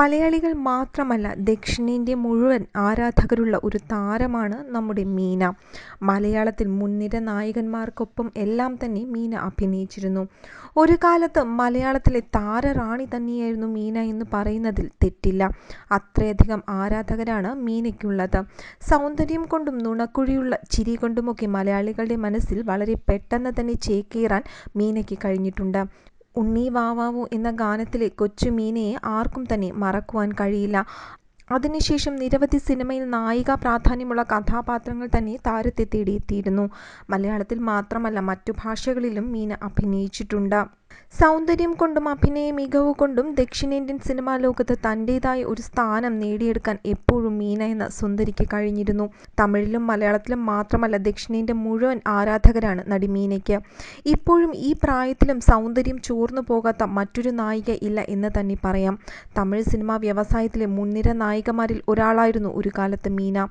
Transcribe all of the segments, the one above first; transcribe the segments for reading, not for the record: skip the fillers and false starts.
മലയാളികൾ മാത്രമല്ല ദക്ഷിണേന്ത്യ മുഴുവൻ ആരാധകരുള്ള ഒരു താരമാണ് നമ്മുടെ മീന. മലയാളത്തിൽ മുൻനിര നായകന്മാർക്കൊപ്പം എല്ലാം തന്നെ മീന അഭിനയിച്ചിരുന്നു. ഒരു കാലത്ത് മലയാളത്തിലെ താരറാണി തന്നെയായിരുന്നു മീന എന്ന് പറയുന്നതിൽ തെറ്റില്ല. അത്രയധികം ആരാധകരാണ് മീനയ്ക്കുള്ളത്. സൗന്ദര്യം കൊണ്ടും നുണക്കുഴിയുള്ള ചിരി കൊണ്ടുമൊക്കെ മലയാളികളുടെ മനസ്സിൽ വളരെ പെട്ടെന്ന് തന്നെ ചേക്കേറാൻ മീനയ്ക്ക് കഴിഞ്ഞിട്ടുണ്ട്. ഉണ്ണി വാവാവോ എന്ന ഗാനത്തിലെ കൊച്ചു മീനയെ ആർക്കും തന്നെ മറക്കുവാൻ കഴിയില്ല. അതിനുശേഷം നിരവധി സിനിമയിൽ നായിക പ്രാധാന്യമുള്ള കഥാപാത്രങ്ങൾ തന്നെ താരത്തെ തേടിയെത്തിയിരുന്നു. മലയാളത്തിൽ മാത്രമല്ല മറ്റു ഭാഷകളിലും മീന അഭിനയിച്ചിട്ടുണ്ട്. സൗന്ദര്യം കൊണ്ടും അഭിനയ മികവ് കൊണ്ടും ദക്ഷിണേന്ത്യൻ സിനിമാ ലോകത്ത് തൻ്റെതായ ഒരു സ്ഥാനം നേടിയെടുക്കാൻ എപ്പോഴും മീന എന്ന സുന്ദരിക്ക് കഴിഞ്ഞിരുന്നു. തമിഴിലും മലയാളത്തിലും മാത്രമല്ല ദക്ഷിണേന്ത്യ മുഴുവൻ ആരാധകരാണ് നടി മീനയ്ക്ക്. ഇപ്പോഴും ഈ പ്രായത്തിലും സൗന്ദര്യം ചോർന്നു പോകാത്ത മറ്റൊരു നായിക ഇല്ല എന്ന് തന്നെ പറയാം. തമിഴ് സിനിമാ വ്യവസായത്തിലെ മുൻനിര നായികമാരിൽ ഒരാളായിരുന്നു ഒരു കാലത്ത് മീന.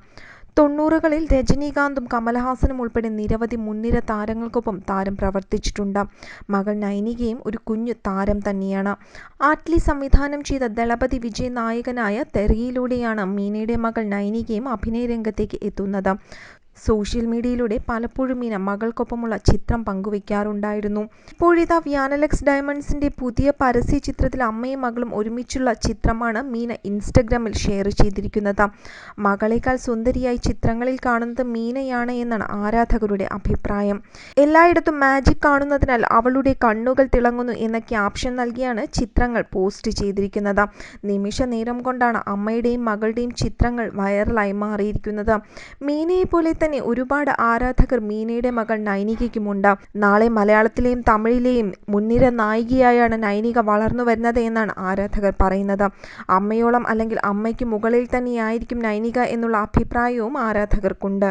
90കളിൽ രജനീകാന്തും കമൽഹാസനും ഉൾപ്പെടെ നിരവധി മുൻനിര താരങ്ങൾക്കൊപ്പം താരം പ്രവർത്തിച്ചിട്ടുണ്ട്. മകൾ നൈനികയും ഒരു കുഞ്ഞു താരം തന്നെയാണ്. ആറ്റ്ലി സംവിധാനം ചെയ്ത ദളപതി വിജയ് നായകനായ തെറിയിലൂടെയാണ് മീനയുടെ മകൾ നൈനികയും അഭിനയ രംഗത്തേക്ക് എത്തുന്നത്. സോഷ്യൽ മീഡിയയിലൂടെ പലപ്പോഴും മീന മകൾക്കൊപ്പമുള്ള ചിത്രം പങ്കുവയ്ക്കാറുണ്ടായിരുന്നു. ഇപ്പോഴിതാ വ്യാനലക്സ് ഡയമണ്ട്സിന്റെ പുതിയ പരസ്യ ചിത്രത്തിൽ അമ്മയും മകളും ഒരുമിച്ചുള്ള ചിത്രമാണ് മീന ഇൻസ്റ്റഗ്രാമിൽ ഷെയർ ചെയ്തിരിക്കുന്നത്. മകളേക്കാൾ സുന്ദരിയായി ചിത്രങ്ങളിൽ കാണുന്നത് മീനയാണ് എന്നാണ് ആരാധകരുടെ അഭിപ്രായം. എല്ലായിടത്തും മാജിക് കാണുന്നതിനാൽ അവളുടെ കണ്ണുകൾ തിളങ്ങുന്നു എന്ന ക്യാപ്ഷൻ നൽകിയാണ് ചിത്രങ്ങൾ പോസ്റ്റ് ചെയ്തിരിക്കുന്നത്. നിമിഷ നേരം കൊണ്ടാണ് അമ്മയുടെയും മകളുടെയും ചിത്രങ്ങൾ വൈറലായി മാറിയിരിക്കുന്നത്. മീനയെ പോലെ തന്നെ ഒരുപാട് ആരാധകർ മീനയുടെ മകൾ നൈനികയ്ക്കുമുണ്ട്. നാളെ മലയാളത്തിലെയും തമിഴിലെയും മുൻനിര നായികയായാണ് നൈനിക വളർന്നു വരുന്നത് എന്നാണ് ആരാധകർ പറയുന്നത്. അമ്മയോളം അല്ലെങ്കിൽ അമ്മയ്ക്ക് മുകളിൽ തന്നെയായിരിക്കും നൈനിക എന്നുള്ള അഭിപ്രായവും ആരാധകർക്കുണ്ട്.